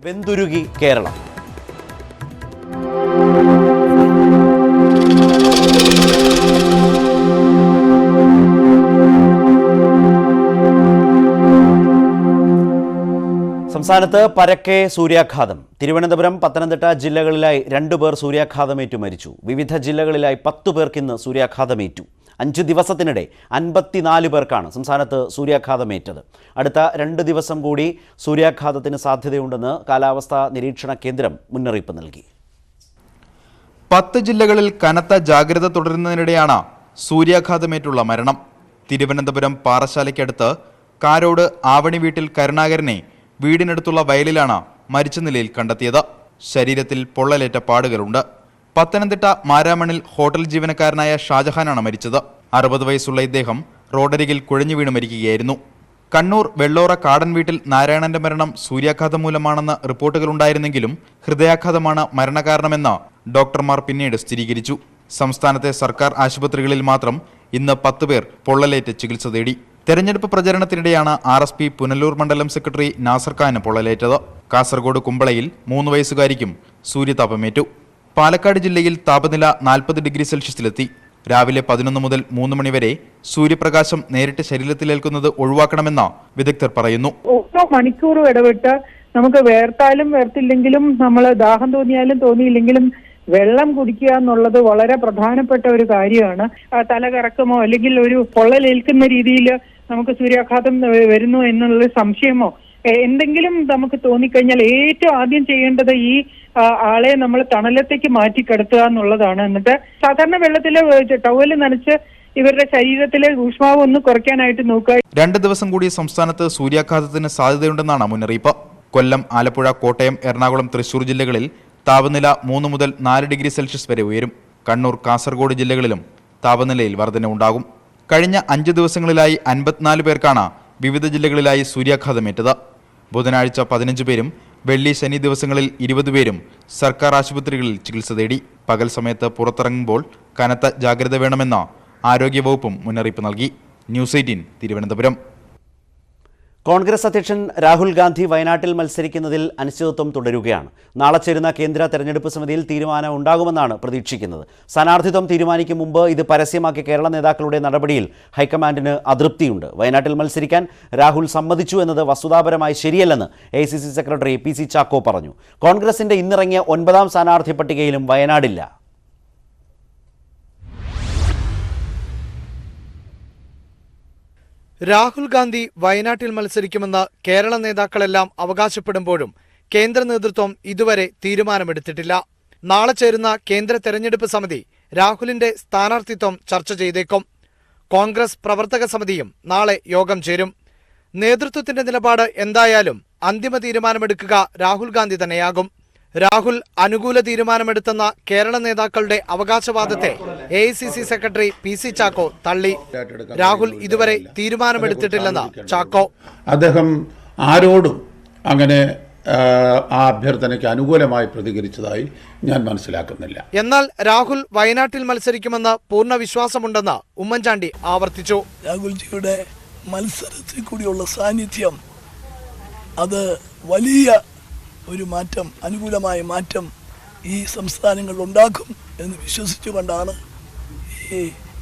വെന്തുരുകി കേരളം. സംസ്ഥാനത്ത് പരക്കെ സൂര്യാഘാതം. തിരുവനന്തപുരം, പത്തനംതിട്ട ജില്ലകളിലായി 2 പേർ സൂര്യാഘാതമേറ്റു മരിച്ചു. വിവിധ ജില്ലകളിലായി 10 പേർക്ക് ഇന്ന് സൂര്യാഘാതമേറ്റു. 5 ദിവസത്തിനിടെ 54 പേർക്കാണ് സംസ്ഥാനത്ത് സൂര്യാഘാതമേറ്റത്. അടുത്ത 2 ദിവസം കൂടി സൂര്യാഘാതത്തിന് സാധ്യതയുണ്ടെന്ന് കാലാവസ്ഥാ നിരീക്ഷണ കേന്ദ്രം മുന്നറിയിപ്പ് നൽകി. 10 ജില്ലകളിൽ കനത്ത ജാഗ്രത തുടരുന്നതിനിടെയാണ് സൂര്യാഘാതമേറ്റുള്ള മരണം. തിരുവനന്തപുരം പാറശാലയ്ക്കടുത്ത് കാരോട് ആവണി വീട്ടിൽ കരുണാകരനെ വീടിനടുത്തുള്ള വയലിലാണ് മരിച്ച നിലയിൽ കണ്ടെത്തിയത്. ശരീരത്തിൽ പൊള്ളലേറ്റ പാടുകളുണ്ട്. പത്തനംതിട്ട മാരാമണിൽ ഹോട്ടൽ ജീവനക്കാരനായ ഷാജഹാനാണ് മരിച്ചത്. 60 വയസ്സുള്ള ഇദ്ദേഹം റോഡരികിൽ കുഴഞ്ഞു വീണ് മരിക്കുകയായിരുന്നു. കണ്ണൂർ വെള്ളോറ കാടൻ വീട്ടിൽ നാരായണന്റെ മരണം സൂര്യാഘാതം മൂലമാണെന്ന് റിപ്പോർട്ടുകളുണ്ടായിരുന്നെങ്കിലും ഹൃദയാഘാതമാണ് മരണകാരണമെന്ന് ഡോക്ടർമാർ പിന്നീട് സ്ഥിരീകരിച്ചു. സംസ്ഥാനത്തെ സർക്കാർ ആശുപത്രികളിൽ മാത്രം ഇന്ന് 10 പേർ പൊള്ളലേറ്റ് ചികിത്സ തേടി. തെരഞ്ഞെടുപ്പ് പ്രചരണത്തിനിടെയാണ് RSP പുനലൂർ മണ്ഡലം സെക്രട്ടറി നാസർ ഖാന് പൊള്ളലേറ്റത്. കാസർഗോഡ് കുമ്പളയിൽ 3 വയസ്സുകാരിക്കും സൂര്യതാപമേറ്റു. പാലക്കാട് ജില്ലയിൽ താപനില 40 ഡിഗ്രി സെൽഷ്യസിലെത്തി. രാവിലെ 11 മുതൽ 3 മണിവരെ സൂര്യപ്രകാശം നേരിട്ട് ശരീരത്തിലേൽക്കുന്നത് ഒഴിവാക്കണമെന്ന് വിദഗ്ധർ പറയുന്നു. ഓരോ മണിക്കൂറും ഇടവിട്ട് നമുക്ക് വേർത്താലും വേർത്തില്ലെങ്കിലും നമ്മൾ ദാഹം തോന്നിയാലും തോന്നിയില്ലെങ്കിലും വെള്ളം കുടിക്കുക എന്നുള്ളത് വളരെ പ്രധാനപ്പെട്ട ഒരു കാര്യമാണ്. തലകറക്കമോ അല്ലെങ്കിൽ ഒരു പൊള്ളലേൽക്കുന്ന രീതിയിൽ നമുക്ക് സൂര്യാഘാതം വരുന്നു എന്നുള്ള സംശയമോ എന്തെങ്കിലും നമുക്ക് തോന്നിക്കഴിഞ്ഞാൽ ഏറ്റവും ആദ്യം ചെയ്യേണ്ടത് ഈ ആളെ നമ്മൾ തണലത്തേക്ക് മാറ്റി കിടത്തുക എന്നുള്ളതാണ്. എന്നിട്ട് സാധാരണ വെള്ളത്തില് ടവല് നനച്ച് ഇവരുടെ ശരീരത്തിലെ ഊഷ്മാവ് ഒന്ന് കുറയ്ക്കാനായിട്ട് നോക്കുക. 2 ദിവസം കൂടി സംസ്ഥാനത്ത് സൂര്യാഘാതത്തിന് സാധ്യതയുണ്ടെന്നാണ് മുന്നറിയിപ്പ്. കൊല്ലം, ആലപ്പുഴ, കോട്ടയം, എറണാകുളം, തൃശൂർ ജില്ലകളിൽ താപനില 3 മുതൽ 4 ഡിഗ്രി സെൽഷ്യസ് വരെ ഉയരും. കണ്ണൂർ, കാസർഗോഡ് ജില്ലകളിലും താപനിലയിൽ വർധനവുണ്ടാകും. കഴിഞ്ഞ 5 ദിവസങ്ങളിലായി 54 പേർക്കാണ് വിവിധ ജില്ലകളിലായി സൂര്യാഘാതമേറ്റത്. ബുധനാഴ്ച 15 പേരും വെള്ളി, ശനി ദിവസങ്ങളിൽ 20 പേരും സർക്കാർ ആശുപത്രികളിൽ ചികിത്സ തേടി. പകൽ സമയത്ത് പുറത്തിറങ്ങുമ്പോൾ കനത്ത ജാഗ്രത വേണമെന്ന് ആരോഗ്യവകുപ്പും മുന്നറിയിപ്പ് നൽകി. ന്യൂസ് 18 തിരുവനന്തപുരം. കോൺഗ്രസ് അധ്യക്ഷൻ രാഹുൽ ഗാന്ധി വയനാട്ടിൽ മത്സരിക്കുന്നതിൽ അനിശ്ചിതത്വം തുടരുകയാണ്. നാളെ ചേരുന്ന കേന്ദ്ര തെരഞ്ഞെടുപ്പ് സമിതിയിൽ തീരുമാനം ഉണ്ടാകുമെന്നാണ് പ്രതീക്ഷിക്കുന്നത്. സ്ഥാനാർത്ഥിത്വം തീരുമാനിക്കും മുമ്പ് ഇത് പരസ്യമാക്കിയ കേരള നേതാക്കളുടെ നടപടിയിൽ ഹൈക്കമാൻഡിന് അതൃപ്തിയുണ്ട്. വയനാട്ടിൽ മത്സരിക്കാൻ രാഹുൽ സമ്മതിച്ചു എന്നത് വസ്തുതാപരമായി ശരിയല്ലെന്ന് AICC സെക്രട്ടറി PC ചാക്കോ പറഞ്ഞു. കോൺഗ്രസിന്റെ ഇന്നിറങ്ങിയ 9ാം സ്ഥാനാർത്ഥി പട്ടികയിലും വയനാടില്ല. രാഹുൽ ഗാന്ധി വയനാട്ടിൽ മത്സരിക്കുമെന്ന് കേരള നേതാക്കളെല്ലാം അവകാശപ്പെടുമ്പോഴും കേന്ദ്ര നേതൃത്വം ഇതുവരെ തീരുമാനമെടുത്തിട്ടില്ല. നാളെ ചേരുന്ന കേന്ദ്ര തെരഞ്ഞെടുപ്പ് സമിതി രാഹുലിന്റെ സ്ഥാനാർത്ഥിത്വം ചർച്ച ചെയ്തേക്കും. കോൺഗ്രസ് പ്രവർത്തക സമിതിയും നാളെ യോഗം ചേരും. നേതൃത്വത്തിന്റെ നിലപാട് എന്തായാലും അന്തിമ തീരുമാനമെടുക്കുക രാഹുൽ ഗാന്ധി തന്നെയാകും. രാഹുൽ അനുകൂല തീരുമാനമെടുത്തെന്ന കേരള നേതാക്കളുടെ അവകാശവാദത്തെ AICC സെക്രട്ടറി PC ചാക്കോ തള്ളി. രാഹുൽ ഇതുവരെ തീരുമാനമെടുത്തിട്ടില്ലെന്ന് ചാക്കോ. അദ്ദേഹം ആരോടും അങ്ങനെ ആ അഭ്യർത്ഥനയ്ക്ക് അനുകൂലമായി പ്രതികരിച്ചതായി ഞാൻ മനസ്സിലാക്കുന്നില്ല. എന്നാൽ രാഹുൽ വയനാട്ടിൽ മത്സരിക്കുമെന്ന് പൂർണ്ണ വിശ്വാസമുണ്ടെന്ന് ഉമ്മൻചാണ്ടി ആവർത്തിച്ചു. രാഹുൽജിയുടെ മത്സരത്തിൽ കൂടിയുള്ള സാന്നിധ്യം അത് വലിയ ഒരു മാറ്റം, അനുകൂലമായ മാറ്റം ഈ സംസ്ഥാനങ്ങളിൽ ഉണ്ടാക്കും എന്ന് വിശ്വസിച്ചുകൊണ്ടാണ്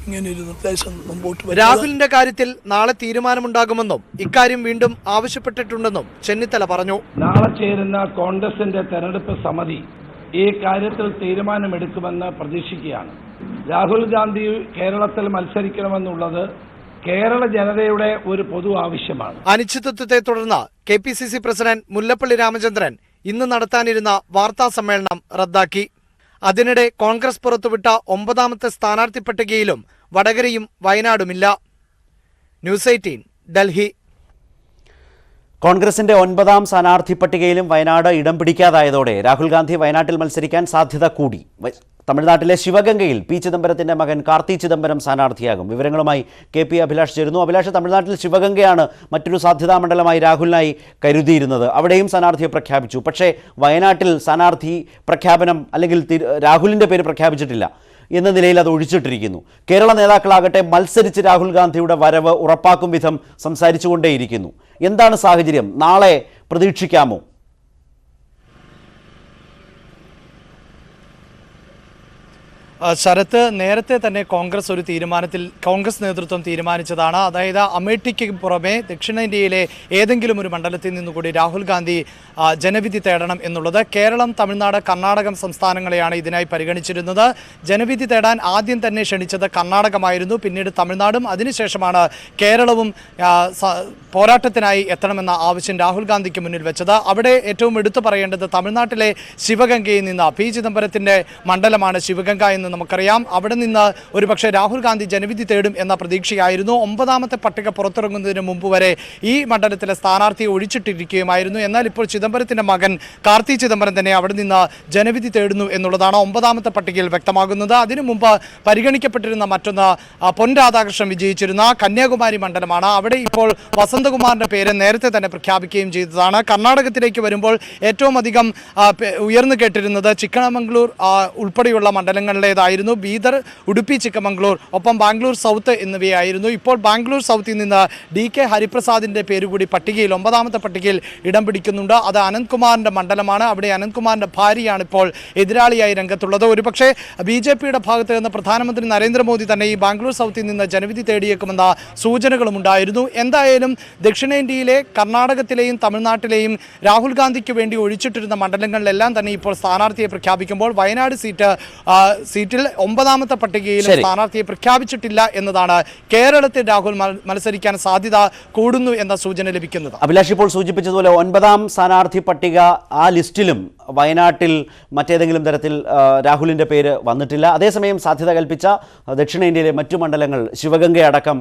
ഇങ്ങനെയൊരു നിർദ്ദേശം മുമ്പോട്ട് വരുന്നത്. രാഹുലിന്റെ കാര്യത്തിൽ നാളെ തീരുമാനമുണ്ടാകുമെന്നും ഇക്കാര്യം വീണ്ടും ആവശ്യപ്പെട്ടിട്ടുണ്ടെന്നും ചെന്നിത്തല പറഞ്ഞു. നാളെ ചേരുന്ന കോൺഗ്രസിന്റെ തെരഞ്ഞെടുപ്പ് സമിതി ഈ കാര്യത്തിൽ തീരുമാനമെടുക്കുമെന്ന് പ്രതീക്ഷിക്കുകയാണ്. രാഹുൽ ഗാന്ധി കേരളത്തിൽ മത്സരിക്കണമെന്നുള്ളത് കേരള ജനതയുടെ ഒരു പൊതു ആവശ്യമാണ്. അനിശ്ചിതത്വത്തെ തുടർന്ന് KPCC പ്രസിഡന്റ് മുല്ലപ്പള്ളി രാമചന്ദ്രൻ ഇന്ന് നടത്താനിരുന്ന വാർത്താ സമ്മേളനം റദ്ദാക്കി. അതിനിടെ കോൺഗ്രസ് പുറത്തുവിട്ട 9ാമത്തെ സ്ഥാനാർത്ഥി പട്ടികയിലും വടകരയും വയനാടുമില്ല. ന്യൂസ് 18 ഡൽഹി. കോൺഗ്രസിന്റെ 9ാം സ്ഥാനാർത്ഥി പട്ടികയിലും വയനാട് ഇടം പിടിക്കാതായതോടെ രാഹുൽ ഗാന്ധി വയനാട്ടിൽ മത്സരിക്കാൻ സാധ്യത കൂടി. തമിഴ്നാട്ടിലെ ശിവഗംഗയിൽ P ചിദംബരത്തിന്റെ മകൻ കാർത്തി ചിദംബരം സ്ഥാനാർത്ഥിയാകും. വിവരങ്ങളുമായി KP അഭിലാഷ് ചേരുന്നു. അഭിലാഷ്, തമിഴ്നാട്ടിൽ ശിവഗംഗയാണ് മറ്റൊരു സാധ്യതാ മണ്ഡലമായി രാഹുലിനായി കരുതിയിരുന്നത്. അവിടെയും സ്ഥാനാർത്ഥിയെ പ്രഖ്യാപിച്ചു. പക്ഷേ വയനാട്ടിൽ സ്ഥാനാർത്ഥി പ്രഖ്യാപനം അല്ലെങ്കിൽ രാഹുലിന്റെ പേര് പ്രഖ്യാപിച്ചിട്ടില്ല എന്ന നിലയിൽ അത് ഒഴിച്ചിട്ടിരിക്കുന്നു. കേരള നേതാക്കളാകട്ടെ മത്സരിച്ച് രാഹുൽ ഗാന്ധിയുടെ വരവ് ഉറപ്പാക്കും വിധം സംസാരിച്ചുകൊണ്ടേയിരിക്കുന്നു. എന്താണ് സാഹചര്യം? നാളെ പ്രതീക്ഷിക്കാമോ? ശരത്ത്, നേരത്തെ തന്നെ കോൺഗ്രസ് നേതൃത്വം തീരുമാനിച്ചതാണ്. അതായത് അമേഠിക്ക് പുറമെ ദക്ഷിണേന്ത്യയിലെ ഏതെങ്കിലും ഒരു മണ്ഡലത്തിൽ നിന്നുകൂടി രാഹുൽ ഗാന്ധി ജനവിധി തേടണം എന്നുള്ളത്. കേരളം, തമിഴ്നാട്, കർണാടകം സംസ്ഥാനങ്ങളെയാണ് ഇതിനായി പരിഗണിച്ചിരുന്നത്. ജനവിധി തേടാൻ ആദ്യം തന്നെ ക്ഷണിച്ചത് കർണാടകമായിരുന്നു. പിന്നീട് തമിഴ്നാടും, അതിനുശേഷമാണ് കേരളവും പോരാട്ടത്തിനായി എത്തണമെന്ന ആവശ്യം രാഹുൽ ഗാന്ധിക്ക് മുന്നിൽ വെച്ചത്. അവിടെ ഏറ്റവും എടുത്തു പറയേണ്ടത് തമിഴ്നാട്ടിലെ ശിവഗംഗയിൽ നിന്ന് പി ചിദംബരത്തിൻ്റെ മണ്ഡലമാണ് ശിവഗംഗ എന്ന് നമുക്കറിയാം. അവിടെ നിന്ന് ഒരുപക്ഷെ രാഹുൽ ഗാന്ധി ജനവിധി തേടും എന്ന പ്രതീക്ഷയായിരുന്നു. 9ാമത്തെ പട്ടിക പുറത്തിറങ്ങുന്നതിന് മുമ്പ് വരെ ഈ മണ്ഡലത്തിലെ സ്ഥാനാർത്ഥിയെ ഒഴിച്ചിട്ടിരിക്കുകയുമായിരുന്നു. എന്നാൽ ഇപ്പോൾ ചിദംബരത്തിൻ്റെ മകൻ കാർത്തി ചിദംബരം തന്നെ അവിടെ നിന്ന് ജനവിധി തേടുന്നു എന്നുള്ളതാണ് 9ാമത്തെ പട്ടികയിൽ വ്യക്തമാകുന്നത്. അതിനു മുമ്പ് പരിഗണിക്കപ്പെട്ടിരുന്ന മറ്റൊന്ന് പൊൻ രാധാകൃഷ്ണൻ വിജയിച്ചിരുന്ന കന്യാകുമാരി മണ്ഡലമാണ്. അവിടെ ഇപ്പോൾ വസന്തകുമാറിൻ്റെ പേര് നേരത്തെ തന്നെ പ്രഖ്യാപിക്കുകയും ചെയ്തതാണ്. കർണാടകത്തിലേക്ക് വരുമ്പോൾ ഏറ്റവും അധികം ഉയർന്നു കേട്ടിരുന്നത് ചിക്കമംഗ്ലൂർ ഉൾപ്പെടെയുള്ള മണ്ഡലങ്ങളിലേതായിരുന്നു. ബീദർ, ഉടുപ്പി, ചിക്കമംഗ്ലൂർ, ഒപ്പം ബാംഗ്ലൂർ സൗത്ത് എന്നിവയായിരുന്നു. ഇപ്പോൾ ബാംഗ്ലൂർ സൗത്തിൽ നിന്ന് DK ഹരിപ്രസാദിൻ്റെ പേര് കൂടി പട്ടികയിൽ 9ാമത്തെ പട്ടികയിൽ ഇടം പിടിക്കുന്നുണ്ട്. അത് അനന്ത്കുമാറിൻ്റെ മണ്ഡലമാണ്. അവിടെ അനന്ത്കുമാറിൻ്റെ ഭാര്യയാണ് ഇപ്പോൾ എതിരാളിയായി രംഗത്തുള്ളത്. ഒരുപക്ഷെ BJPയുടെ ഭാഗത്ത് നിന്ന് പ്രധാനമന്ത്രി നരേന്ദ്രമോദി തന്നെ ഈ ബാംഗ്ലൂർ സൗത്തിൽ നിന്ന് ജനവിധി തേടിയേക്കുമെന്ന സൂചനകളും ഉണ്ടായിരുന്നു. എന്തായാലും ദക്ഷിണേന്ത്യയിലെ കർണാടകത്തിലെയും തമിഴ്നാട്ടിലെയും രാഹുൽ ഗാന്ധിക്ക് വേണ്ടി ഒഴിച്ചിട്ടിരുന്ന മണ്ഡലങ്ങളിലെല്ലാം തന്നെ ഇപ്പോൾ സ്ഥാനാർത്ഥിയെ പ്രഖ്യാപിക്കുമ്പോൾ വയനാട് സീറ്റിൽ 9ാമത്തെ പട്ടികയിൽ സ്ഥാനാർത്ഥിയെ പ്രഖ്യാപിച്ചിട്ടില്ല എന്നതാണ് കേരളത്തിൽ രാഹുൽ മത്സരിക്കാൻ സാധ്യത കൂടുന്നു എന്ന സൂചന ലഭിക്കുന്നത്. അഭിലാഷ് ഇപ്പോൾ സൂചിപ്പിച്ചതുപോലെ 9ാം സ്ഥാനാർത്ഥി പട്ടിക ആ ലിസ്റ്റിലും വയനാട്ടിൽ മറ്റേതെങ്കിലും തരത്തിൽ രാഹുലിൻ്റെ പേര് വന്നിട്ടില്ല. അതേസമയം സാധ്യത കൽപ്പിച്ച ദക്ഷിണേന്ത്യയിലെ മറ്റു മണ്ഡലങ്ങൾ ശിവഗംഗയടക്കം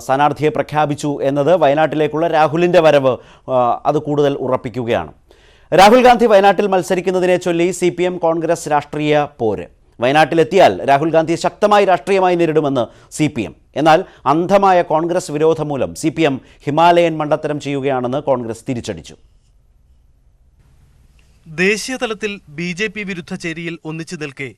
സ്ഥാനാർത്ഥിയെ പ്രഖ്യാപിച്ചു എന്നത് വയനാട്ടിലേക്കുള്ള രാഹുലിൻ്റെ വരവ് അത് കൂടുതൽ ഉറപ്പിക്കുകയാണ്. രാഹുൽ ഗാന്ധി വയനാട്ടിൽ മത്സരിക്കുന്നതിനെ ചൊല്ലി CPM കോൺഗ്രസ് രാഷ്ട്രീയ പോര്. വയനാട്ടിലെത്തിയാൽ രാഹുൽ ഗാന്ധി ശക്തമായി രാഷ്ട്രീയമായി നേരിടുമെന്ന് CPM. എന്നാൽ അന്ധമായ കോൺഗ്രസ് വിരോധം മൂലം CPM ഹിമാലയൻ മണ്ടത്തരം ചെയ്യുകയാണെന്ന് കോൺഗ്രസ് തിരിച്ചടിച്ചു. ദേശീയ തലത്തിൽ BJP വിരുദ്ധ ചേരിയിൽ ഒന്നിച്ചു നിൽക്കെ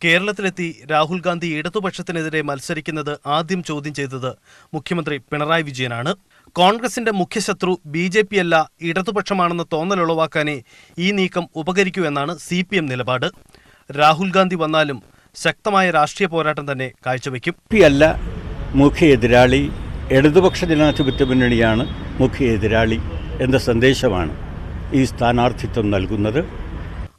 കേരളത്തിലെത്തി രാഹുൽ ഗാന്ധി ഇടതുപക്ഷത്തിനെതിരെ മത്സരിക്കുന്നത് ആദ്യം ചോദ്യം ചെയ്തത് മുഖ്യമന്ത്രി പിണറായി വിജയനാണ്. കോൺഗ്രസിന്റെ മുഖ്യശത്രു BJP അല്ല, ഇടതുപക്ഷമാണെന്ന തോന്നലുളവാക്കാനേ ഈ നീക്കം ഉപകരിക്കൂ എന്നാണ് CPM നിലപാട്. രാഹുൽ ഗാന്ധി വന്നാലും ശക്തമായ രാഷ്ട്രീയ പോരാട്ടം തന്നെ കാഴ്ചവെക്കും. അല്ല മുഖ്യ എതിരാളി, ഇടതുപക്ഷ ജനാധിപത്യ മുന്നണിയാണ് മുഖ്യ എതിരാളി എന്ന സന്ദേശമാണ് ഈ സ്ഥാനാർത്ഥിത്വം നൽകുന്നത്.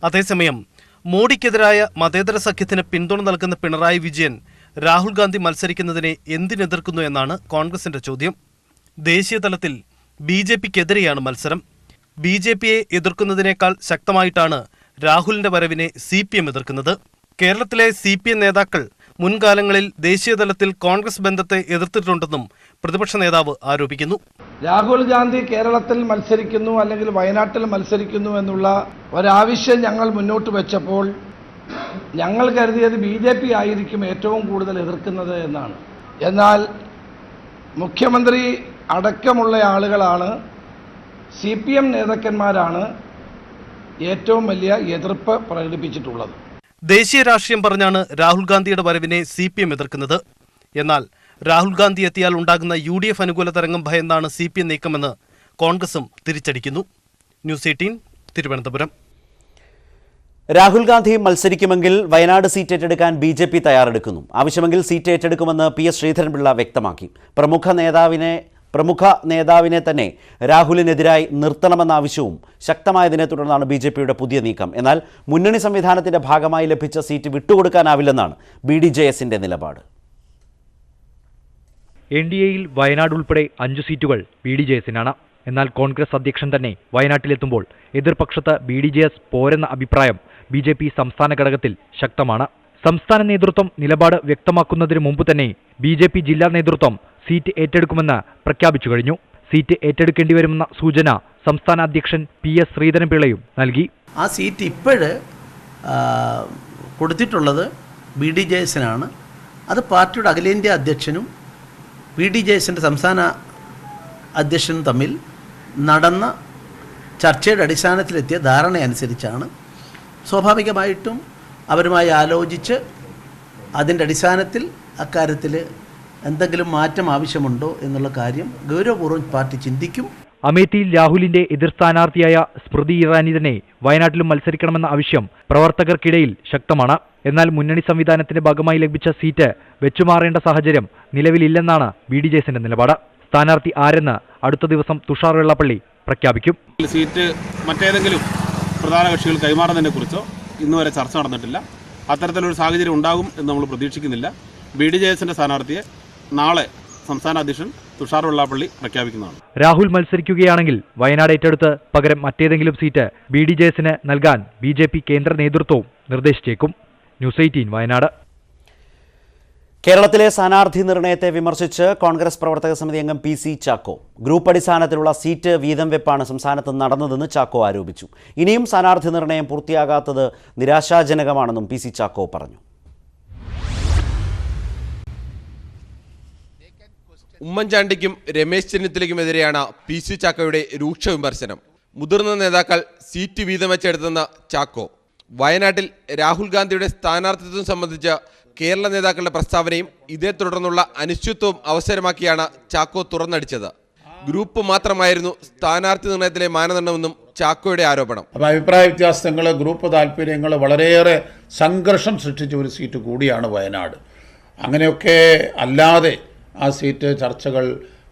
അതേസമയം മോഡിക്കെതിരായ മതേതര സഖ്യത്തിന് പിന്തുണ നൽകുന്ന പിണറായി വിജയൻ രാഹുൽ ഗാന്ധി മത്സരിക്കുന്നതിനെ എന്തിനെതിർക്കുന്നു എന്നാണ് കോൺഗ്രസിന്റെ ചോദ്യം. ദേശീയ തലത്തിൽ BJPക്കെതിരെയാണ് മത്സരം. BJPയെ എതിർക്കുന്നതിനേക്കാൾ ശക്തമായിട്ടാണ് രാഹുലിന്റെ വരവിനെ CPM എതിർക്കുന്നത്. കേരളത്തിലെ CPM നേതാക്കൾ മുൻകാലങ്ങളിൽ ദേശീയതലത്തിൽ കോൺഗ്രസ് ബന്ധത്തെ എതിർത്തിട്ടുണ്ടെന്നും പ്രതിപക്ഷ നേതാവ് ആരോപിക്കുന്നു. രാഹുൽ ഗാന്ധി കേരളത്തിൽ മത്സരിക്കുന്നു അല്ലെങ്കിൽ വയനാട്ടിൽ മത്സരിക്കുന്നു എന്നുള്ള ഒരാവശ്യം ഞങ്ങൾ മുന്നോട്ട് വെച്ചപ്പോൾ ഞങ്ങൾ കരുതിയത് BJP ആയിരിക്കും ഏറ്റവും കൂടുതൽ എതിർക്കുന്നത് എന്നാണ്. എന്നാൽ മുഖ്യമന്ത്രി അടക്കമുള്ള ആളുകളാണ്, CPM നേതാക്കന്മാരാണ് ഏറ്റവും വലിയ എതിർപ്പ് പ്രകടിപ്പിച്ചിട്ടുള്ളത്. ദേശീയ രാഷ്ട്രീയം പറഞ്ഞാണ് രാഹുൽ ഗാന്ധിയുടെ വരവിനെ CPM എതിർക്കുന്നത്. എന്നാൽ രാഹുൽ ഗാന്ധി എത്തിയാൽ ഉണ്ടാകുന്ന UDF അനുകൂല തരംഗം ഭയന്നാണ് CPM നീക്കമെന്ന് കോൺഗ്രസും തിരിച്ചടിക്കുന്നു. ന്യൂസ് 18 തിരുവനന്തപുരം. രാഹുൽ ഗാന്ധി മത്സരിക്കുമെങ്കിൽ വയനാട് സീറ്റ് ഏറ്റെടുക്കാൻ BJP തയ്യാറെടുക്കുന്നു. ആവശ്യമെങ്കിൽ സീറ്റ് ഏറ്റെടുക്കുമെന്ന് PS ശ്രീധരൻപിള്ള വ്യക്തമാക്കി. പ്രമുഖ നേതാവിനെ തന്നെ രാഹുലിനെതിരായി നിർത്തണമെന്ന ആവശ്യവും ശക്തമായതിനെ തുടർന്നാണ് BJPയുടെ പുതിയ നീക്കം. എന്നാൽ മുന്നണി സംവിധാനത്തിന്റെ ഭാഗമായി ലഭിച്ച സീറ്റ് വിട്ടുകൊടുക്കാനാവില്ലെന്നാണ് BDJSന്റെ നിലപാട്. NDAയിൽ വയനാട് ഉൾപ്പെടെ 5 സീറ്റുകൾ BDJSനാണ്. എന്നാൽ കോൺഗ്രസ് അധ്യക്ഷൻ തന്നെ വയനാട്ടിലെത്തുമ്പോൾ എതിർപക്ഷത്ത് BDJS പോരെന്ന അഭിപ്രായം BJP സംസ്ഥാന ഘടകത്തിൽ ശക്തമാണ്. സംസ്ഥാന നേതൃത്വം നിലപാട് വ്യക്തമാക്കുന്നതിന് മുമ്പ് തന്നെ BJP ജില്ലാ നേതൃത്വം സീറ്റ് ഏറ്റെടുക്കുമെന്ന് പ്രഖ്യാപിച്ചു കഴിഞ്ഞു. സീറ്റ് ഏറ്റെടുക്കേണ്ടി വരുമെന്ന സൂചന സംസ്ഥാന അധ്യക്ഷൻ PS ശ്രീധരൻപിള്ളയും നൽകി. ആ സീറ്റ് ഇപ്പോഴ് കൊടുത്തിട്ടുള്ളത് BDJSനാണ്. അത് പാർട്ടിയുടെ അഖിലേന്ത്യാ അധ്യക്ഷനും BDJSന്റെ സംസ്ഥാന അധ്യക്ഷനും തമ്മിൽ നടന്ന ചർച്ചയുടെ അടിസ്ഥാനത്തിലെത്തിയ ധാരണയനുസരിച്ചാണ്. സ്വാഭാവികമായിട്ടും അവരുമായി ആലോചിച്ച് അതിൻ്റെ അടിസ്ഥാനത്തിൽ അക്കാര്യത്തിൽ എന്തെങ്കിലും മാറ്റം ആവശ്യമുണ്ടോ എന്നുള്ള കാര്യം ഗൗരവപൂർവ്വം പാർട്ടി ചിന്തിക്കും. അമേഠിയിൽ രാഹുലിന്റെ എതിർ സ്ഥാനാർത്ഥിയായ സ്മൃതി ഇറാനി തന്നെ വയനാട്ടിലും മത്സരിക്കണമെന്ന ആവശ്യം പ്രവർത്തകർക്കിടയിൽ ശക്തമാണ്. എന്നാൽ മുന്നണി സംവിധാനത്തിന്റെ ഭാഗമായി ലഭിച്ച സീറ്റ് വെച്ചുമാറേണ്ട സാഹചര്യം നിലവിലില്ലെന്നാണ് BDJSന്റെ നിലപാട്. സ്ഥാനാർത്ഥി ആരെന്ന് അടുത്ത ദിവസം തുഷാർ വെള്ളാപ്പള്ളി പ്രഖ്യാപിക്കും. സീറ്റ് മറ്റേതെങ്കിലും പ്രധാന കക്ഷികൾ കൈമാറുന്നതിനെക്കുറിച്ചോ ഇന്നുവരെ ചർച്ച നടന്നിട്ടില്ല. അത്തരത്തിലൊരു സാഹചര്യം ഉണ്ടാകും എന്ന് നമ്മൾ പ്രതീക്ഷിക്കുന്നില്ല. BDJSന്റെ സ്ഥാനാർത്ഥിയെ നാളെ സംസ്ഥാന അധ്യക്ഷൻ തുഷാർ വെള്ളാപ്പള്ളി പ്രഖ്യാപിക്കുന്നതാണ്. രാഹുൽ മത്സരിക്കുകയാണെങ്കിൽ വയനാട് ഏറ്റെടുത്ത് പകരം മറ്റേതെങ്കിലും സീറ്റ് BDJSന് നൽകാൻ BJP കേന്ദ്ര നേതൃത്വവും നിർദ്ദേശിച്ചേക്കും. ന്യൂസ് 18 വയനാട്. കേരളത്തിലെ സ്ഥാനാർത്ഥി നിർണയത്തെ വിമർശിച്ച് കോൺഗ്രസ് പ്രവർത്തക സമിതി അംഗം PC ചാക്കോ. ഗ്രൂപ്പ് അടിസ്ഥാനത്തിലുള്ള സീറ്റ് വീതം വെപ്പാണ് സംസ്ഥാനത്ത് നടന്നതെന്ന് ചാക്കോ ആരോപിച്ചു. ഇനിയും സ്ഥാനാർത്ഥി നിർണയം പൂർത്തിയാകാത്തത് നിരാശാജനകമാണെന്നും PC ചാക്കോ പറഞ്ഞു. ഉമ്മൻചാണ്ടിക്കും രമേശ് ചെന്നിത്തലയ്ക്കുമെതിരെയാണ് PC ചാക്കോയുടെ രൂക്ഷ വിമർശനം. മുതിർന്ന നേതാക്കൾ സീറ്റ് വീതം വെച്ചെടുത്തെന്ന ചാക്കോ. വയനാട്ടിൽ രാഹുൽ ഗാന്ധിയുടെ സ്ഥാനാർത്ഥിത്വം സംബന്ധിച്ച കേരള നേതാക്കളുടെ പ്രസ്താവനയും ഇതേ തുടർന്നുള്ള അനിശ്ചിതത്വവും അവസരമാക്കിയാണ് ചാക്കോ തുറന്നടിച്ചത്. ഗ്രൂപ്പ് മാത്രമായിരുന്നു സ്ഥാനാർത്ഥി നിർണയത്തിലെ മാനദണ്ഡമെന്നും ചാക്കോയുടെ ആരോപണം. അപ്പോൾ അഭിപ്രായ വ്യത്യാസങ്ങൾ, ഗ്രൂപ്പ് താല്പര്യങ്ങൾ വളരെയേറെ സംഘർഷം സൃഷ്ടിച്ച ഒരു സീറ്റ് കൂടിയാണ് വയനാട്. അങ്ങനെയൊക്കെ അല്ലാതെ ആ സീറ്റ് ചർച്ചകൾ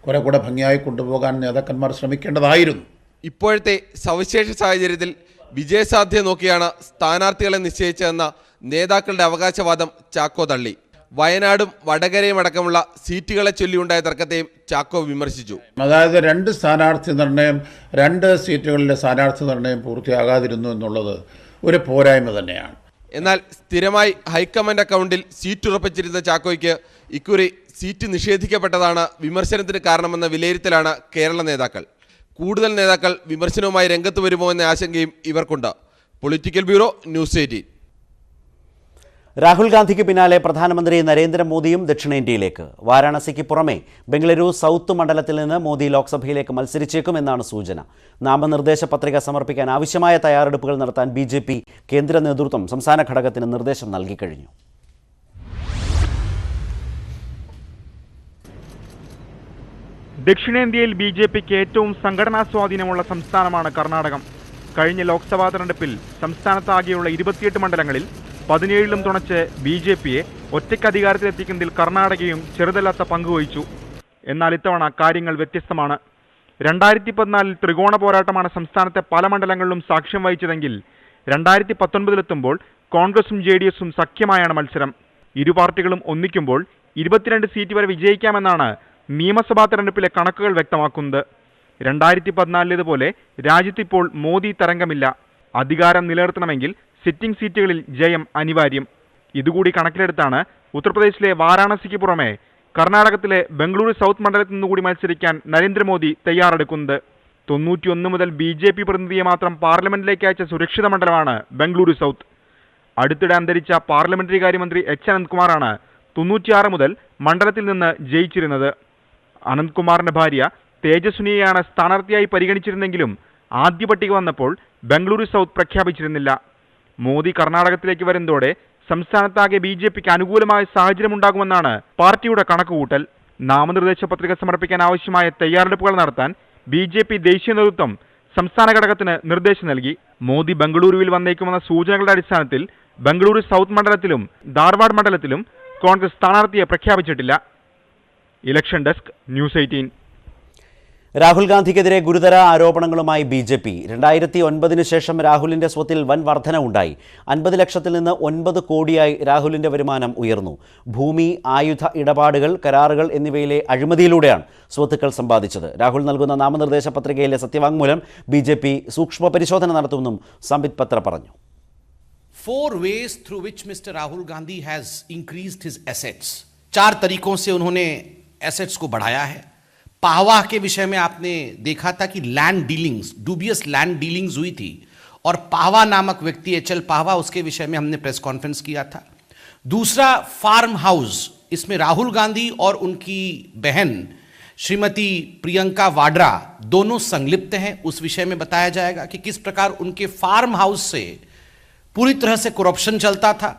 കുറെ കൂടെ ഭംഗിയായി കൊണ്ടുപോകാൻ നേതാക്കന്മാർ ശ്രമിക്കേണ്ടതായിരുന്നു. ഇപ്പോഴത്തെ സവിശേഷ സാഹചര്യത്തിൽ വിജയസാധ്യത നോക്കിയാണ് സ്ഥാനാർത്ഥികളെ നിശ്ചയിച്ചതെന്ന നേതാക്കളുടെ അവകാശവാദം ചാക്കോ തള്ളി. വയനാടും വടകരയും അടക്കമുള്ള സീറ്റുകളെ ചൊല്ലിയുണ്ടായ തർക്കത്തെയും ചാക്കോ വിമർശിച്ചു. അതായത് രണ്ട് സീറ്റുകളിലെ സ്ഥാനാർത്ഥി നിർണയം പൂർത്തിയാകാതിരുന്നു എന്നുള്ളത് ഒരു പോരായ്മ തന്നെയാണ്. എന്നാൽ സ്ഥിരമായി ഹൈക്കമാൻഡ് അക്കൗണ്ടിൽ സീറ്റ് ഉറപ്പിച്ചിരുന്ന ചാക്കോയ്ക്ക് ഇക്കുറി സീറ്റ് നിഷേധിക്കപ്പെട്ടതാണ് വിമർശനത്തിന് കാരണമെന്ന വിലയിരുത്തലാണ് കേരള നേതാക്കൾ. കൂടുതൽ നേതാക്കൾ വിമർശനവുമായി രംഗത്ത് വരുമോ എന്ന ആശങ്കയും ഇവർക്കുണ്ട്. Political bureau, news 18. രാഹുൽ ഗാന്ധിക്ക് പിന്നാലെ പ്രധാനമന്ത്രി നരേന്ദ്രമോദിയും ദക്ഷിണേന്ത്യയിലേക്ക്. വാരാണസിക്ക് പുറമെ ബംഗളൂരു സൗത്ത് മണ്ഡലത്തിൽ നിന്ന് മോദി ലോക്സഭയിലേക്ക് മത്സരിച്ചേക്കുമെന്നാണ് സൂചന. നാമനിർദ്ദേശ പത്രിക സമർപ്പിക്കാൻ ആവശ്യമായ തയ്യാറെടുപ്പുകൾ നടത്താൻ BJP കേന്ദ്ര നേതൃത്വം സംസ്ഥാന ഘടകത്തിന് നിർദ്ദേശം നൽകിക്കഴിഞ്ഞു. ദക്ഷിണേന്ത്യയിൽ BJPക്ക് ഏറ്റവും സംഘടനാ സ്വാധീനമുള്ള സംസ്ഥാനമാണ് കർണാടകം. കഴിഞ്ഞ ലോക്സഭാ തെരഞ്ഞെടുപ്പിൽ സംസ്ഥാനത്താകെയുള്ള 28 മണ്ഡലങ്ങളിൽ 17ലും തുണച്ച് BJPയെ ഒറ്റയ്ക്ക് അധികാരത്തിലെത്തിക്കുന്നതിൽ കർണാടകയും ചെറുതല്ലാത്ത പങ്കുവഹിച്ചു. എന്നാൽ ഇത്തവണ കാര്യങ്ങൾ വ്യത്യസ്തമാണ്. 2014 ത്രികോണ പോരാട്ടമാണ് സംസ്ഥാനത്തെ പല മണ്ഡലങ്ങളിലും സാക്ഷ്യം വഹിച്ചതെങ്കിൽ 2019 കോൺഗ്രസും JDSും സഖ്യമായാണ് മത്സരം. ഇരു പാർട്ടികളും ഒന്നിക്കുമ്പോൾ 22 സീറ്റ് വരെ വിജയിക്കാമെന്നാണ് നിയമസഭാ തെരഞ്ഞെടുപ്പിലെ കണക്കുകൾ വ്യക്തമാക്കുന്നത്. 2014 രാജ്യത്തിപ്പോൾ മോദി തരംഗമില്ല. അധികാരം നിലനിർത്തണമെങ്കിൽ സിറ്റിംഗ് സീറ്റുകളിൽ ജയം അനിവാര്യം. ഇതുകൂടി കണക്കിലെടുത്താണ് ഉത്തർപ്രദേശിലെ വാരാണസിക്ക് പുറമെ കർണാടകത്തിലെ ബംഗളൂരു സൗത്ത് മണ്ഡലത്തിൽ നിന്നുകൂടി മത്സരിക്കാൻ നരേന്ദ്രമോദി തയ്യാറെടുക്കുന്നത്. 91 മുതൽ BJP പ്രതിനിധിയെ മാത്രം പാർലമെന്റിലേക്ക് അയച്ച സുരക്ഷിത മണ്ഡലമാണ് ബംഗളൂരു സൗത്ത്. അടുത്തിടെ അന്തരിച്ച പാർലമെന്ററി കാര്യമന്ത്രി H. അനന്ത്കുമാറാണ് 96 മുതൽ മണ്ഡലത്തിൽ നിന്ന് ജയിച്ചിരുന്നത്. അനന്ത്കുമാറിന്റെ ഭാര്യ തേജസ്വിനിയെയാണ് സ്ഥാനാർത്ഥിയായി പരിഗണിച്ചിരുന്നെങ്കിലും ആദ്യ പട്ടിക വന്നപ്പോൾ ബംഗളൂരു സൗത്ത് പ്രഖ്യാപിച്ചിരുന്നില്ല. മോദി കർണാടകത്തിലേക്ക് വരുന്നതോടെ സംസ്ഥാനത്താകെ BJPക്ക് അനുകൂലമായ സാഹചര്യമുണ്ടാകുമെന്നാണ് പാർട്ടിയുടെ കണക്കുകൂട്ടൽ. നാമനിർദ്ദേശ പത്രിക സമർപ്പിക്കാൻ ആവശ്യമായ തയ്യാറെടുപ്പുകൾ നടത്താൻ BJP ദേശീയ നേതൃത്വം സംസ്ഥാന ഘടകത്തിന് നിർദ്ദേശം നൽകി. മോദി ബംഗളൂരുവിൽ വന്നേക്കുമെന്ന സൂചനകളുടെ അടിസ്ഥാനത്തിൽ ബംഗളൂരു സൗത്ത് മണ്ഡലത്തിലും ധാർവാഡ് മണ്ഡലത്തിലും കോൺഗ്രസ് സ്ഥാനാർത്ഥിയെ പ്രഖ്യാപിച്ചിട്ടില്ല. Election desk, news 18. രാഹുൽ ഗാന്ധിക്കെതിരെ ഗുരുതര ആരോപണങ്ങളുമായി BJP. 2009 ശേഷം രാഹുലിന്റെ സ്വത്തിൽ വൻ വർധന ഉണ്ടായി. 50 ലക്ഷത്തിൽ നിന്ന് 9 കോടിയായി രാഹുലിന്റെ വരുമാനം ഉയർന്നു. ഭൂമി, ആയുധ ഇടപാടുകൾ, കരാറുകൾ എന്നിവയിലെ അഴിമതിയിലൂടെയാണ് സ്വത്തുക്കൾ സമ്പാദിച്ചത്. രാഹുൽ നൽകുന്ന നാമനിർദ്ദേശ പത്രികയിലെ സത്യവാങ്മൂലം BJP സൂക്ഷ്മ പരിശോധന നടത്തുമെന്നും സംബിത് പത്ര പറഞ്ഞു. 4 ways through which Mr. Rahul Gandhi has increased his assets. 4 तरीकों से उन्होंने एसेट्स को बढ़ाया है. पाहवा के विषय में आपने देखा था कि land dealings, dubious land dealings हुई थी और पाहवा नामक व्यक्ति HL पाहवा, उसके विषय में हमने प्रेस कॉन्फ्रेंस किया था. दूसरा, फार्म हाउस, इसमें राहुल गांधी और उनकी बहन श्रीमती प्रियंका वाड्रा दोनों संलिप्त हैं. उस विषय में बताया जाएगा कि किस प्रकार उनके फार्म हाउस से पूरी तरह से करप्शन चलता था.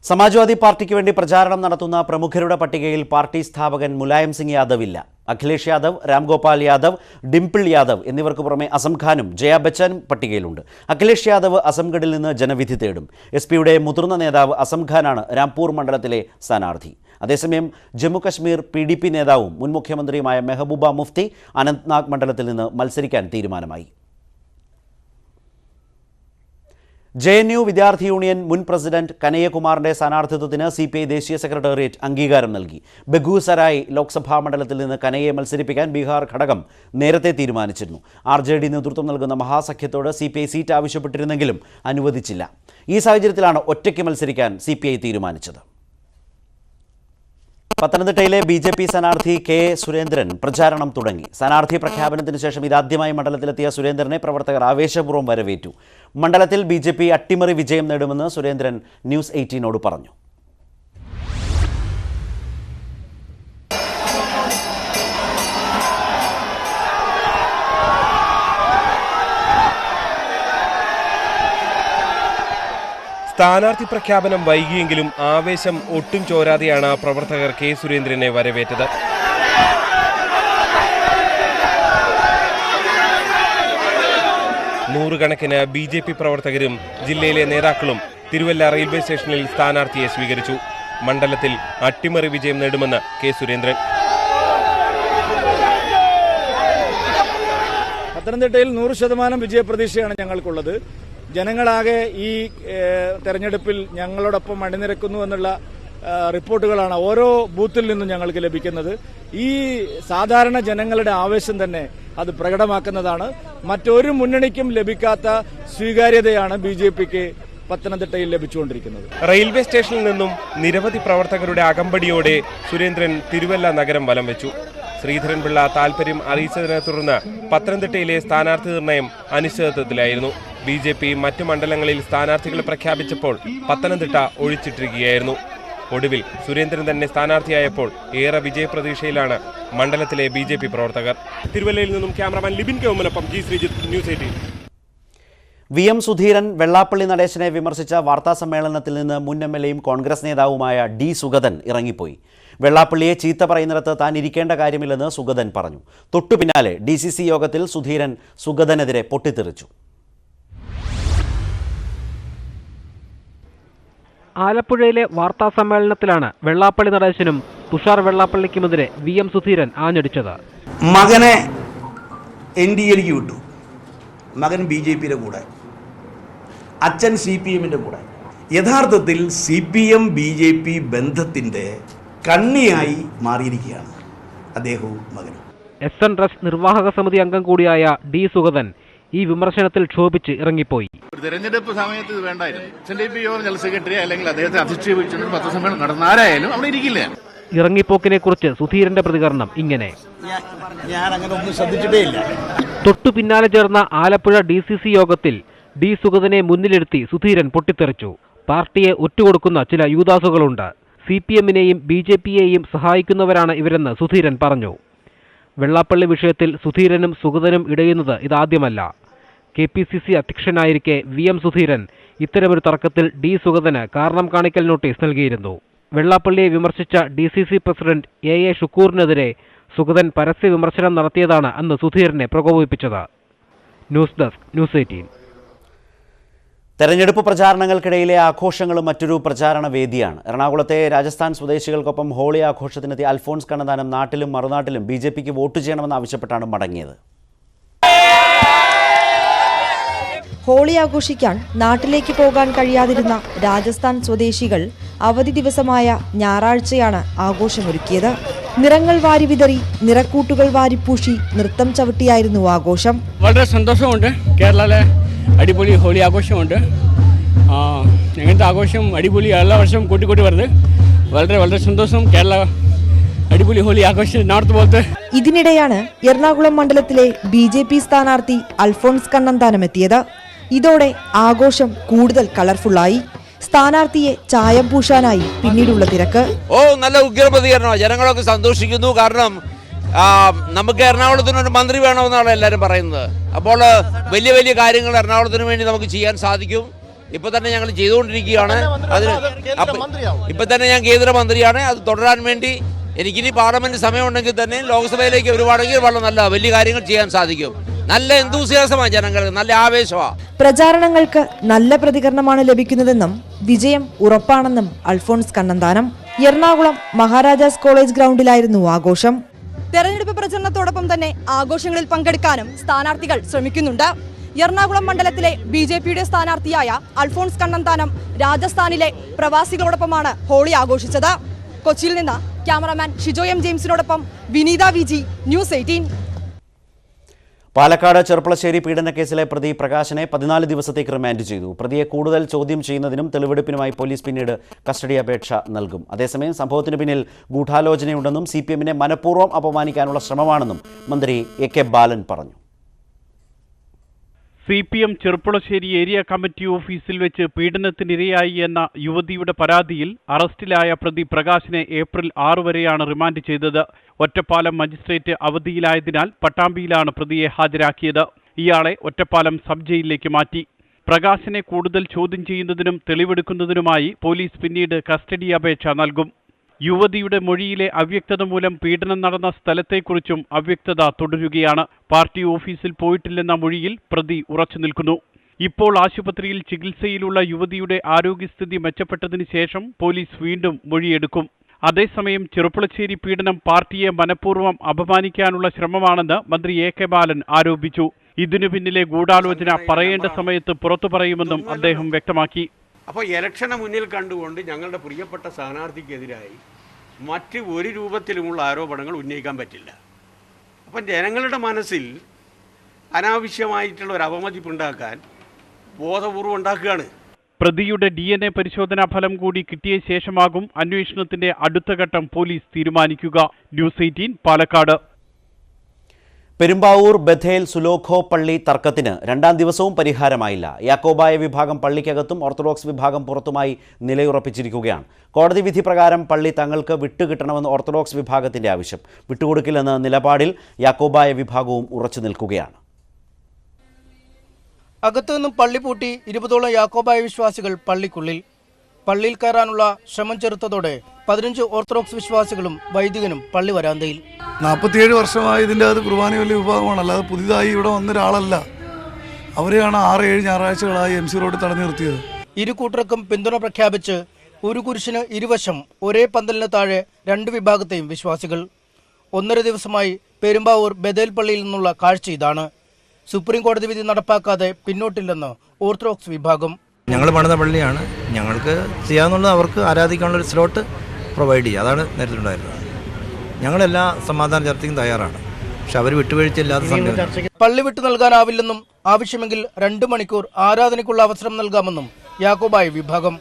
സമാജ്വാദി പാർട്ടിക്ക് വേണ്ടി പ്രചാരണം നടത്തുന്ന പ്രമുഖരുടെ പട്ടികയിൽ പാർട്ടി സ്ഥാപകൻ മുലായം സിംഗ് യാദവ് ഇല്ല. അഖിലേഷ് യാദവ്, രാംഗോപാൽ യാദവ്, ഡിംപിൾ യാദവ് എന്നിവർക്ക് പുറമെ അസം ഖാനും ജയ ബച്ചനും പട്ടികയിലുണ്ട്. അഖിലേഷ് യാദവ് അസംഗഡിൽ നിന്ന് ജനവിധി തേടും. എസ്.പിയുടെ മുതിർന്ന നേതാവ് അസം ഖാനാണ് രാംപൂർ മണ്ഡലത്തിലെ സ്ഥാനാർത്ഥി. അതേസമയം ജമ്മുകശ്മീർ PDP നേതാവും മുൻ മുഖ്യമന്ത്രിയുമായ മെഹബൂബ മുഫ്തി അനന്ത്നാഗ് മണ്ഡലത്തിൽ നിന്ന് മത്സരിക്കാൻ തീരുമാനമായി. JNU വിദ്യാർത്ഥി യൂണിയൻ മുൻ പ്രസിഡന്റ് കനയ്യകുമാറിന്റെ സ്ഥാനാർത്ഥിത്വത്തിന് CPI ദേശീയ സെക്രട്ടേറിയറ്റ് അംഗീകാരം നൽകി. ബെഗൂസരായ് ലോക്സഭാ മണ്ഡലത്തിൽ നിന്ന് കനയ്യയെ മത്സരിപ്പിക്കാൻ ബീഹാർ ഘടകം നേരത്തെ തീരുമാനിച്ചിരുന്നു. RJD നേതൃത്വം നൽകുന്ന മഹാസഖ്യത്തോട് CPI സീറ്റ് ആവശ്യപ്പെട്ടിരുന്നെങ്കിലും അനുവദിച്ചില്ല. ഈ സാഹചര്യത്തിലാണ് ഒറ്റയ്ക്ക് മത്സരിക്കാൻ CPI തീരുമാനിച്ചത്. പത്തനംതിട്ടയിലെ BJP സ്ഥാനാർത്ഥി K. സുരേന്ദ്രൻ പ്രചാരണം തുടങ്ങി. സ്ഥാനാർത്ഥി പ്രഖ്യാപനത്തിന് ശേഷം ഇതാദ്യമായി മണ്ഡലത്തിലെത്തിയ സുരേന്ദ്രനെ പ്രവർത്തകർ ആവേശപൂർവ്വം വരവേറ്റു. മണ്ഡലത്തിൽ BJP അട്ടിമറി വിജയം നേടുമെന്ന് സുരേന്ദ്രൻ ന്യൂസ് 18നോട് പറഞ്ഞു. സ്ഥാനാർത്ഥി പ്രഖ്യാപനം വൈകിയെങ്കിലും ആവേശം ഒട്ടും ചോരാതെയാണ് പ്രവർത്തകർ K. സുരേന്ദ്രനെ വരവേറ്റത്. നൂറുകണക്കിന് BJP പ്രവർത്തകരും ജില്ലയിലെ നേതാക്കളും തിരുവല്ല റെയിൽവേ സ്റ്റേഷനിൽ സ്ഥാനാർത്ഥിയെ സ്വീകരിച്ചു. മണ്ഡലത്തിൽ അട്ടിമറി വിജയം നേടുമെന്ന് K. സുരേന്ദ്രൻ. പത്തനംതിട്ടയിൽ 100% വിജയപ്രതീക്ഷയാണ് ഞങ്ങൾക്കുള്ളത്. ജനങ്ങളാകെ ഈ തെരഞ്ഞെടുപ്പിൽ ഞങ്ങളോടൊപ്പം അണിനിരക്കുന്നു എന്നുള്ള റിപ്പോർട്ടുകളാണ് ഓരോ ബൂത്തിൽ നിന്നും ഞങ്ങൾക്ക് ലഭിക്കുന്നത്. ഈ സാധാരണ ജനങ്ങളുടെ ആവേശം തന്നെ അത് പ്രകടമാക്കുന്നതാണ്. മറ്റൊരു മുന്നണിക്കും ലഭിക്കാത്ത സ്വീകാര്യതയാണ് BJPക്ക് പത്തനംതിട്ടയിൽ ലഭിച്ചുകൊണ്ടിരിക്കുന്നത്. റെയിൽവേ സ്റ്റേഷനിൽ നിന്നും നിരവധി പ്രവർത്തകരുടെ അകമ്പടിയോടെ സുരേന്ദ്രൻ തിരുവല്ല നഗരം വലം വെച്ചു. ശ്രീധരൻപിള്ള താൽപര്യം അറിയിച്ചതിനെ തുടർന്ന് പത്തനംതിട്ടയിലെ സ്ഥാനാർത്ഥി നിർണയം അനിശ്ചിതത്വത്തിലായിരുന്നു. BJP മറ്റു മണ്ഡലങ്ങളിൽ സ്ഥാനാർത്ഥികളെ പ്രഖ്യാപിച്ചപ്പോൾ പത്തനംതിട്ട ഒഴിച്ചിട്ടിരിക്കുകയായിരുന്നു. ഒടുവിൽ സുരേന്ദ്രൻ തന്നെ സ്ഥാനാർത്ഥിയായപ്പോൾ ഏറെ വിജയപ്രതീക്ഷയിലാണ് മണ്ഡലത്തിലെ BJP പ്രവർത്തകർ. തിരുവല്ലയിൽ നിന്നും ക്യാമറമാൻ ലിബിൻ കെവുമനൊപ്പം G. Sreejith, news 18. VM Sudheeran Vellappally നടേശനെ വിമർശിച്ച വാർത്താസമ്മേളനത്തിൽ നിന്ന് മുൻ MLAയും കോൺഗ്രസ് നേതാവുമായ D. സുഗതൻ ഇറങ്ങിപ്പോയി. വെള്ളാപ്പള്ളിയെ ചീത്ത പറയുന്നിടത്ത് താൻ ഇരിക്കേണ്ട കാര്യമില്ലെന്ന് സുഗതൻ പറഞ്ഞു. തൊട്ടു പിന്നാലെ DCC യോഗത്തിൽ സുധീരൻ സുഗതനെതിരെ പൊട്ടിത്തെറിച്ചു. ആലപ്പുഴയിലെ വാർത്താ സമ്മേളനത്തിലാണ് വെള്ളാപ്പള്ളി നടേശനും തുഷാർ വെള്ളാപ്പള്ളിക്കുമെതിരെ VM സുധീരൻ ആഞ്ഞടിച്ചത്. മകനെ NDAക്ക് വിട്ടു, മകൻ BJPയുടെ കൂടെ, അച്ഛൻ CPMന്റെ കൂടെ. യഥാർത്ഥത്തിൽ CPM BJP ബന്ധത്തിൻ്റെ കണ്ണിയായി മാറിയിരിക്കുകയാണ് അദ്ദേഹവും മകനും. SN ട്രസ്റ്റ് നിർവാഹക സമിതി അംഗം കൂടിയായ D. സുഗതൻ ഈ വിമർശനത്തിൽ ക്ഷോഭിച്ച് ഇറങ്ങിപ്പോയി. തെരഞ്ഞെടുപ്പ് സമയത്ത് ഇത് വേണ്ടായിരുന്നു. SNDP യോഗം ജനറൽ സെക്രട്ടറി അല്ലെങ്കിൽ അദ്ദേഹത്തെ അധിക്ഷേപിച്ചുകൊണ്ട് പത്രസമ്മേളനം നടന്നാരായാലും അവിടെ ഇരിക്കില്ല. ഇറങ്ങിപ്പോക്കിനെ കുറിച്ച് സുധീരന്റെ പ്രതികരണം ഇങ്ങനെ: ഞാൻ അങ്ങനെ ഒന്നും ശ്രദ്ധിച്ചിട്ടേ ഇല്ല. തൊട്ടു പിന്നാലെ ചേർന്ന ആലപ്പുഴ DCC യോഗത്തിൽ D. സുഗതനെ മുന്നിലിരുത്തി സുധീരൻ പൊട്ടിത്തെറിച്ചു. പാർട്ടിയെ ഒറ്റുകൊടുക്കുന്ന ചില യൂദാസുകളുണ്ട്. CPMനെയും BJPയെയും സഹായിക്കുന്നവരാണ് ഇവരെന്ന് സുധീരൻ പറഞ്ഞു. വെള്ളാപ്പള്ളി വിഷയത്തിൽ സുധീരനും സുഗതനും ഇടയുന്നത് ഇതാദ്യമല്ല. KPCC അധ്യക്ഷനായിരിക്കെ VM സുധീരൻ ഇത്തരമൊരു തർക്കത്തിൽ D. സുഗതന് കാരണം കാണിക്കൽ നോട്ടീസ് നൽകിയിരുന്നു. വെള്ളാപ്പള്ളിയെ വിമർശിച്ച DCC പ്രസിഡന്റ് AA ഷുക്കൂറിനെതിരെ സുഗതൻ പരസ്യ വിമർശനം നടത്തിയതാണ് അന്ന് സുധീരനെ പ്രകോപിപ്പിച്ചത്. News desk, news 18. തെരഞ്ഞെടുപ്പ് പ്രചാരണങ്ങൾക്കിടയിലെ ആഘോഷങ്ങളും മറ്റൊരു പ്രചാരണ വേദിയാണ്. എറണാകുളത്തെ രാജസ്ഥാൻ സ്വദേശികൾക്കൊപ്പം ഹോളി ആഘോഷത്തിനെത്തിയ അൽഫോൺസ് കണ്ണന്താനം നാട്ടിലും മറുനാട്ടിലും BJPക്ക് വോട്ട് ചെയ്യണമെന്നാവശ്യപ്പെട്ടാണ് മടങ്ങിയത്. ഹോളി ആഘോഷിക്കാൻ നാട്ടിലേക്ക് പോകാൻ കഴിയാതിരുന്ന രാജസ്ഥാൻ സ്വദേശികൾ അവധി ദിവസമായ ഞായറാഴ്ചയാണ് ആഘോഷമൊരുക്കിയത്. നിറങ്ങൾ വാരി വിതറി, നിറക്കൂട്ടുകൾ വാരിപ്പൂശി, നൃത്തം ചവിട്ടിയായിരുന്നു ആഘോഷം. വളരെ സന്തോഷമുണ്ട്. കേരളത്തിലെ അടിപൊളി ഹോളി ആഘോഷമുണ്ട്. ഇങ്ങനത്തെ ആഘോഷം അടിപൊളി എല്ലാ വർഷവും കൂട്ടിക്കൂട്ടി വരുന്നത്. വളരെ സന്തോഷം. കേരള അടിപൊളി ഹോളി ആഘോഷം നോർത്ത് പോലത്തെ. ഇതിനിടെയാണ് എറണാകുളം മണ്ഡലത്തിലെ BJP സ്ഥാനാർത്ഥി അൽഫോൺസ് കണ്ണന്താനം എത്തിയത്. ഇതോടെ ആഘോഷം കൂടുതൽ കളർഫുള്ളായി. സ്ഥാനാർത്ഥിയെ ചായം പൂശാനായി പിന്നീടുള്ള തിരക്ക്. നല്ല ഉഗ്ര പ്രതികരണമാണ്. ജനങ്ങളൊക്കെ സന്തോഷിക്കുന്നു. കാരണം നമുക്ക് എറണാകുളത്തിന് ഒരു മന്ത്രി വേണമെന്നാണ് എല്ലാവരും പറയുന്നത്. അപ്പോൾ വലിയ വലിയ കാര്യങ്ങൾ എറണാകുളത്തിന് വേണ്ടി നമുക്ക് ചെയ്യാൻ സാധിക്കും. ഇപ്പൊ തന്നെ ഞങ്ങൾ ചെയ്തുകൊണ്ടിരിക്കുകയാണ്. അതിന് ഇപ്പൊ തന്നെ ഞാൻ കേന്ദ്രമന്ത്രിയാണ്. അത് തുടരാൻ വേണ്ടി എനിക്കിനി പാർലമെന്റ് സമയമുണ്ടെങ്കിൽ തന്നെ ലോക്സഭയിലേക്ക് വരുവാണെങ്കിൽ വളരെ നല്ല വലിയ കാര്യങ്ങൾ ചെയ്യാൻ സാധിക്കും. നല്ല എന്തൂസിയാസമാണ് ജനങ്ങൾക്ക്, നല്ല ആവേശമാണ്. പ്രചാരണങ്ങൾക്ക് നല്ല പ്രതികരണമാണ് ലഭിക്കുന്നതെന്നും വിജയം ഉറപ്പാണെന്നും അൽഫോൺസ് കണ്ണന്താനം. എറണാകുളം മഹാരാജാസ് കോളേജ് ഗ്രൗണ്ടിലായിരുന്നു ആഘോഷം. തെരഞ്ഞെടുപ്പ് പ്രചരണത്തോടൊപ്പം തന്നെ ആഘോഷങ്ങളിൽ പങ്കെടുക്കാനും സ്ഥാനാർത്ഥികൾ ശ്രമിക്കുന്നുണ്ട്. എറണാകുളം മണ്ഡലത്തിലെ BJPയുടെ സ്ഥാനാർത്ഥിയായ അൽഫോൺസ് കണ്ണന്താനം രാജസ്ഥാനിലെ പ്രവാസികളോടൊപ്പമാണ് ഹോളി ആഘോഷിച്ചത്. കൊച്ചിയിൽ നിന്ന് ക്യാമറാമാൻ ഷിജോ എം ജെയിംസിനോടൊപ്പം വിനീത വിജി, ന്യൂസ് 18. പാലക്കാട് ചെർപ്പളശ്ശേരി പീഡനക്കേസിലെ പ്രതി പ്രകാശനെ 14 ദിവസത്തേക്ക് റിമാൻഡ് ചെയ്തു. പ്രതിയെ കൂടുതൽ ചോദ്യം ചെയ്യുന്നതിനും തെളിവെടുപ്പിനുമായി പോലീസ് പിന്നീട് കസ്റ്റഡി അപേക്ഷ നൽകും. അതേസമയം സംഭവത്തിന് പിന്നിൽ ഗൂഢാലോചനയുണ്ടെന്നും CPMനെ മനഃപൂർവ്വം അപമാനിക്കാനുള്ള ശ്രമമാണെന്നും മന്ത്രി AK ബാലൻ പറഞ്ഞു. CPM ചെർപ്പളശ്ശേരി ഏരിയ കമ്മിറ്റി ഓഫീസിൽ വെച്ച് പീഡനത്തിനിരയായി എന്ന യുവതിയുടെ പരാതിയിൽ അറസ്റ്റിലായ പ്രതി പ്രകാശിനെ ഏപ്രിൽ 6 വരെയാണ് റിമാൻഡ് ചെയ്തത്. ഒറ്റപ്പാലം മജിസ്ട്രേറ്റ് അവധിയിലായതിനാൽ പട്ടാമ്പിയിലാണ് പ്രതിയെ ഹാജരാക്കിയത്. ഇയാളെ ഒറ്റപ്പാലം സബ് ജയിലിലേക്ക് മാറ്റി. പ്രകാശിനെ കൂടുതൽ ചോദ്യം ചെയ്യുന്നതിനും തെളിവെടുക്കുന്നതിനുമായി പോലീസ് പിന്നീട് കസ്റ്റഡി അപേക്ഷ നൽകും. യുവതിയുടെ മൊഴിയിലെ അവ്യക്തത മൂലം പീഡനം നടന്ന സ്ഥലത്തെക്കുറിച്ചും അവ്യക്തത തുടരുകയാണ്. പാർട്ടി ഓഫീസിൽ പോയിട്ടില്ലെന്ന മൊഴിയിൽ പ്രതി ഉറച്ചു നിൽക്കുന്നു. ഇപ്പോൾ ആശുപത്രിയിൽ ചികിത്സയിലുള്ള യുവതിയുടെ ആരോഗ്യസ്ഥിതി മെച്ചപ്പെട്ടതിന് ശേഷം പോലീസ് വീണ്ടും മൊഴിയെടുക്കും. അതേസമയം ചെറുപ്പളശ്ശേരി പീഡനം പാർട്ടിയെ മനഃപൂർവ്വം അപമാനിക്കാനുള്ള ശ്രമമാണെന്ന് മന്ത്രി AK ബാലൻ ആരോപിച്ചു. ഇതിനു പിന്നിലെ ഗൂഢാലോചന പറയേണ്ട സമയത്ത് പുറത്തു പറയുമെന്നും അദ്ദേഹം വ്യക്തമാക്കി. അപ്പോൾ ഇലക്ഷനെ മുന്നിൽ കണ്ടുകൊണ്ട് ഞങ്ങളുടെ പ്രിയപ്പെട്ട സ്ഥാനാർത്ഥിക്കെതിരായി മറ്റ് ഒരു രൂപത്തിലുമുള്ള ആരോപണങ്ങൾ ഉന്നയിക്കാൻ പറ്റില്ല. അപ്പം ജനങ്ങളുടെ മനസ്സിൽ അനാവശ്യമായിട്ടുള്ള ഒരു അവമതിപ്പുണ്ടാക്കാൻ ബോധപൂർവ്വം ഉണ്ടാക്കുകയാണ്. പ്രതിയുടെ DNA പരിശോധനാ ഫലം കൂടി കിട്ടിയ ശേഷമാകും അന്വേഷണത്തിന്റെ അടുത്ത ഘട്ടം പോലീസ് തീരുമാനിക്കുക. ന്യൂസ് 18 പാലക്കാട്. പെരുമ്പാവൂർ ബഥേൽ സുലോഖോ പള്ളി തർക്കത്തിന് 2ാം ദിവസവും പരിഹാരമായില്ല. യാക്കോബായ വിഭാഗം പള്ളിക്കകത്തും ഓർത്തഡോക്സ് വിഭാഗം പുറത്തുമായി നിലയുറപ്പിച്ചിരിക്കുകയാണ്. കോടതി വിധി പ്രകാരം പള്ളി തങ്ങൾക്ക് വിട്ടുകിട്ടണമെന്ന് ഓർത്തഡോക്സ് വിഭാഗത്തിന്റെ ആവശ്യം. വിട്ടുകൊടുക്കില്ലെന്ന നിലപാടിൽ യാക്കോബായ വിഭാഗവും ഉറച്ചു നിൽക്കുകയാണ്. അകത്തു നിന്നും പള്ളി പൂട്ടി 20ഓളം യാക്കോബായ വിശ്വാസികൾ പള്ളിക്കുള്ളിൽ. പള്ളിയിൽ കയറാനുള്ള ശ്രമം ചെറുത്തതോടെ 15 ഓർത്തഡോക്സ് വിശ്വാസികളും വൈദികനും പള്ളി വരാന്തയിൽ. 47 വർഷമായി ഇതിൻ്റെ അത് കുർബാന വലിയ വിഭാഗമാണ്, അല്ലാതെ പുതിയതായി ഇവിടെ വന്നൊരാളല്ല. അവരെയാണ് 6-7 ഞായറാഴ്ചകളായി MC റോഡ് തടഞ്ഞു നിർത്തിയത്. ഇരു കൂട്ടർക്കും പിന്തുണ പ്രഖ്യാപിച്ച് ഒരു കുരിശിന് ഇരുവശം ഒരേ പന്തലിന് താഴെ 2 വിഭാഗത്തെയും വിശ്വാസികൾ. 1.5 ദിവസമായി പെരുമ്പാവൂർ ബഥേൽ പള്ളിയിൽ നിന്നുള്ള കാഴ്ച ഇതാണ്. സുപ്രീം കോടതി വിധി നടപ്പാക്കാതെ പിന്നോട്ടില്ലെന്ന് ഓർത്തഡോക്സ് വിഭാഗം. ഞങ്ങൾ പണിത പള്ളിയാണ്, ഞങ്ങൾക്ക് ചെയ്യാവുന്നത് അവർക്ക് ആരാധിക്കാനുള്ള ഒരു സ്ലോട്ട് പ്രൊവൈഡ് ചെയ്യുക, അതാണ് നേരത്തെ ഉണ്ടായിരുന്നത്. ഞങ്ങളെല്ലാ സമാധാന ചർച്ചയ്ക്കും തയ്യാറാണ്, പക്ഷെ അവർ വിട്ടുവീഴ്ചയില്ലാത്ത സമയം. പള്ളി വിട്ടു നൽകാനാവില്ലെന്നും ആവശ്യമെങ്കിൽ 2 മണിക്കൂർ ആരാധനയ്ക്കുള്ള അവസരം നൽകാമെന്നും യാക്കോബായ വിഭാഗം.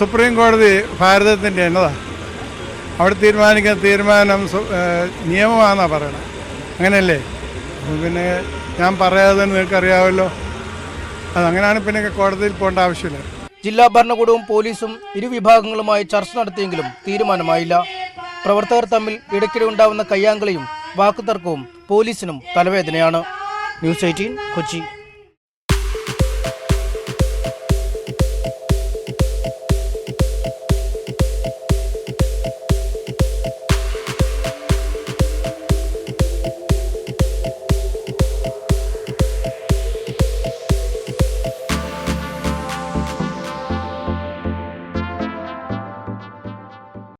സുപ്രീം കോടതി ഭാരതത്തിൻ്റെ എന്നതാണ്, അവിടെ തീരുമാനിക്കുന്ന തീരുമാനം നിയമമാണെന്നാണ് പറയണത്. അങ്ങനെയല്ലേ? പിന്നെ ഞാൻ പറയാതെ നിങ്ങൾക്ക് അറിയാമല്ലോ, അതങ്ങനെയാണ്. പിന്നെ കോടതിയിൽ പോകേണ്ട ആവശ്യമില്ല. ജില്ലാ ഭരണകൂടവും പോലീസും ഇരു വിഭാഗങ്ങളുമായി ചർച്ച നടത്തിയെങ്കിലും തീരുമാനമായില്ല. പ്രവർത്തകർ തമ്മിൽ ഇടയ്ക്കിടെ ഉണ്ടാവുന്ന കയ്യാങ്കളിയും വാക്കുതർക്കവും പോലീസിനും തലവേദനയാണ്. ന്യൂസ് 18 കൊച്ചി.